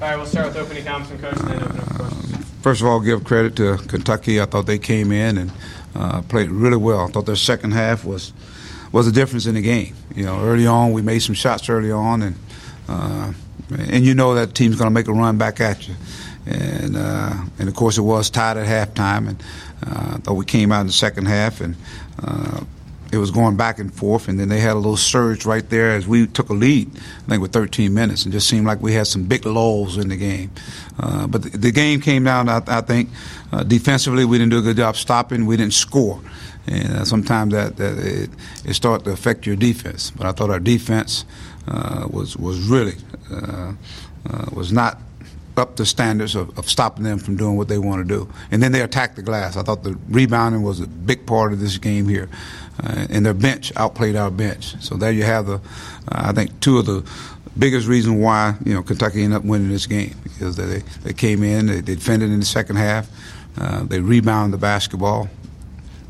All right, we'll start with opening comments from Coach and then open up for questions. First of all, give credit to Kentucky. I thought they came in and played really well. I thought their second half was a difference in the game. Early on, we made some shots early on, and you know that team's going to make a run back at you. And of course, it was tied at halftime, and I thought we came out in the second half, and it was going back and forth, and then they had a little surge right there as we took a lead, I think, with 13 minutes, and just seemed like we had some big lulls in the game. But the game came down, I think, defensively we didn't do a good job stopping. We didn't score. And sometimes that it started to affect your defense. But I thought our defense was really was not up to standards of stopping them from doing what they want to do. And then they attacked the glass. I thought the rebounding was a big part of this game here. And their bench outplayed our bench. So there you have I think, two of the biggest reasons why Kentucky ended up winning this game, because they came in, they defended in the second half, they rebounded the basketball,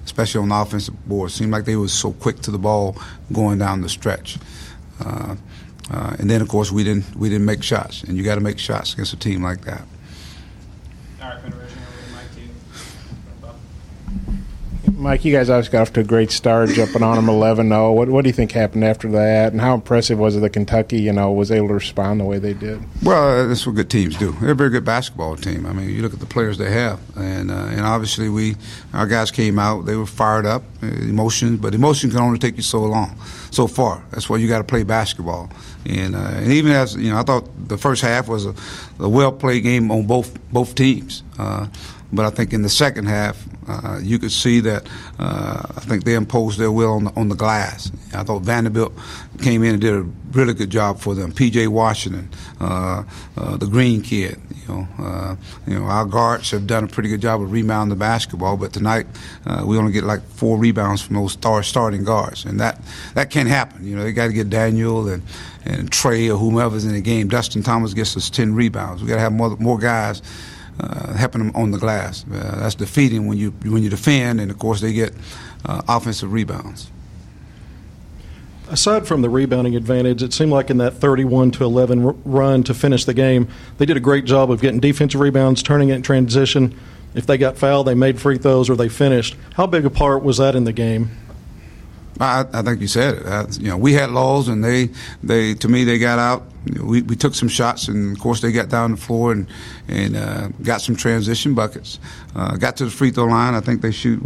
especially on the offensive board. It seemed like they were so quick to the ball going down the stretch. And then, of course, we didn't make shots, and you got to make shots against a team like that. All right, Federation, over to Mike T. Mike, you guys obviously got off to a great start, jumping on them 11-0. What do you think happened after that, and how impressive was it that Kentucky, was able to respond the way they did? Well, that's what good teams do. They're a very good basketball team. I mean, you look at the players they have, and obviously our guys came out. They were fired up, emotions, but emotion can only take you so far. That's why you got to play basketball. And even as I thought the first half was a well-played game on both teams. But I think in the second half, you could see that I think they imposed their will on the glass. I thought Vanderbilt came in and did a really good job for them. P.J. Washington, the Green kid. Our guards have done a pretty good job of rebounding the basketball. But tonight, we only get like 4 rebounds from those starting guards, and that can't happen. They got to get Daniel and Trey or whomever's in the game. Dustin Thomas gets us 10 rebounds. We got to have more guys helping them on the glass. That's defeating when you defend, and of course they get offensive rebounds. Aside from the rebounding advantage, it seemed like in that 31-11 run to finish the game, they did a great job of getting defensive rebounds, turning it in transition. If they got fouled, they made free throws or they finished. How big a part was that in the game? I think you said it. We had laws, and they to me they got out. We took some shots, and of course they got down the floor and got some transition buckets. Got to the free throw line. I think they shoot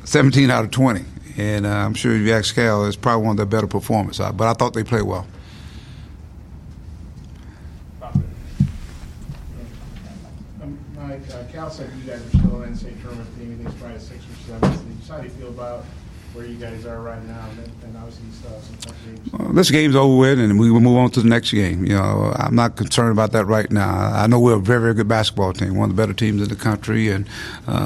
17 out of 20, and I'm sure if you ask Cal, it's probably one of their better performances. But I thought they played well. Mike, Cal said you guys are still an NCAA tournament team. He thinks probably 6 or 7. How do you feel about where you guys are right now, and obviously you still have some tough games? This game's over with, and we will move on to the next game. I'm not concerned about that right now. I know we're a very, very good basketball team, one of the better teams in the country, and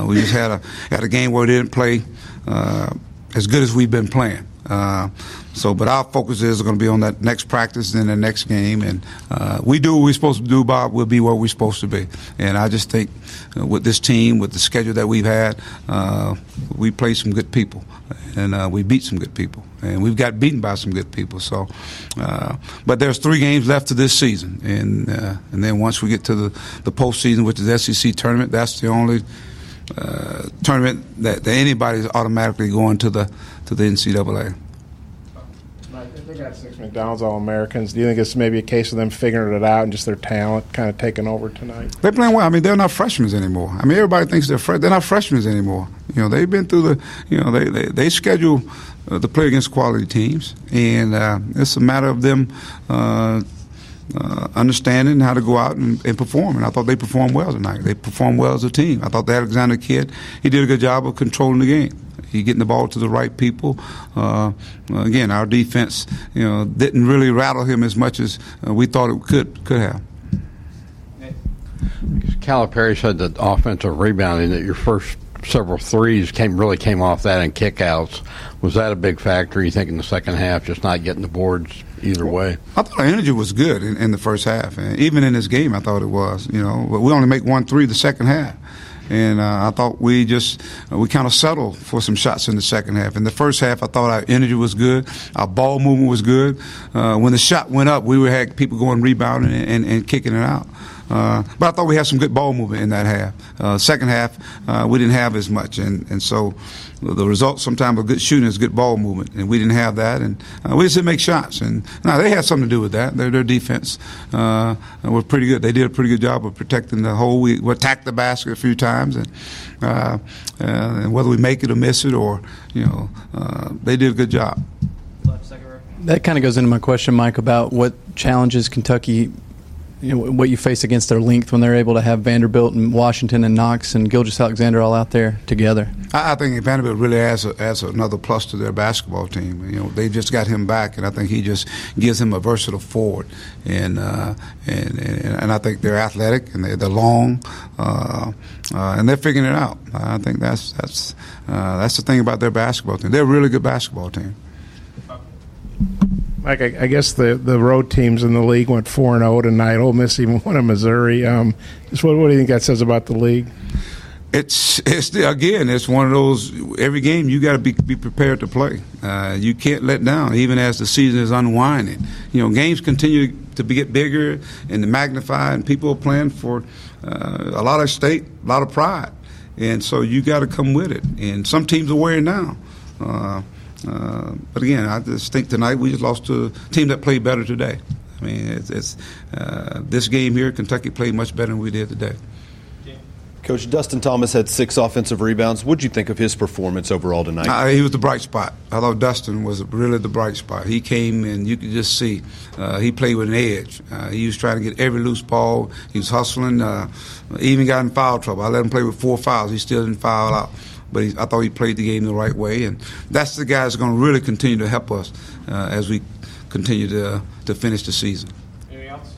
we just had a game where we didn't play as good as we've been playing. But our focus is going to be on that next practice and the next game, and we do what we're supposed to do, Bob. We'll be where we're supposed to be. And I just think with this team, with the schedule that we've had, we played some good people, and we beat some good people, and we've got beaten by some good people. So, but there's 3 games left to this season, and then once we get to the postseason, which is the SEC tournament, that's the only tournament that anybody's automatically going to the NCAA. They got 6 McDonald's All-Americans. Do you think it's maybe a case of them figuring it out and just their talent kind of taking over tonight? They're playing well. I mean, they're not freshmen anymore. I mean, everybody thinks they're not freshmen anymore. They've been through they schedule to play against quality teams, and it's a matter of them understanding how to go out and perform. And I thought they performed well tonight. They performed well as a team. I thought the Alexander kid, he did a good job of controlling the game. He getting the ball to the right people. Again, our defense, didn't really rattle him as much as we thought it could have. Calipari said that offensive rebounding, that your first several threes came off that and kickouts. Was that a big factor, you think, in the second half, just not getting the boards either way? I thought our energy was good in the first half. And even in this game, I thought it was. But we only make 1 3 the second half. And I thought we kind of settled for some shots in the second half. In the first half, I thought our energy was good, our ball movement was good. When the shot went up, we had people going rebounding and kicking it out. But I thought we had some good ball movement in that half. Second half, we didn't have as much, and so the result sometimes of good shooting is good ball movement, and we didn't have that, and we just didn't make shots. And now they had something to do with that. Their defense was pretty good. They did a pretty good job of protecting the hole. We attacked the basket a few times, and whether we make it or miss it, or they did a good job. That kind of goes into my question, Mike, about what challenges Kentucky, what you face against their length when they're able to have Vanderbilt and Washington and Knox and Gilgeous-Alexander all out there together. I think Vanderbilt really adds another plus to their basketball team. They just got him back, and I think he just gives him a versatile forward. And I think they're athletic and they're long, and they're figuring it out. I think that's the thing about their basketball team. They're a really good basketball team. Mike, I guess the road teams in the league went 4-0 tonight. Ole Miss even won in Missouri. Just what do you think that says about the league? It's one of those. Every game you got to be prepared to play. You can't let down, even as the season is unwinding. Games continue to get bigger and to magnify, and people are playing for a lot of stake, a lot of pride, and so you got to come with it. And some teams are wearing down. But again, I just think tonight we just lost to a team that played better today. I mean, it's this game here, Kentucky played much better than we did today. Coach, Dustin Thomas had 6 offensive rebounds. What did you think of his performance overall tonight? He was the bright spot. I thought Dustin was really the bright spot. He came and you could just see he played with an edge. He was trying to get every loose ball. He was hustling. He even got in foul trouble. I let him play with 4 fouls. He still didn't foul out. But I thought he played the game the right way, and that's the guy that's going to really continue to help us as we continue to finish the season. Anything else?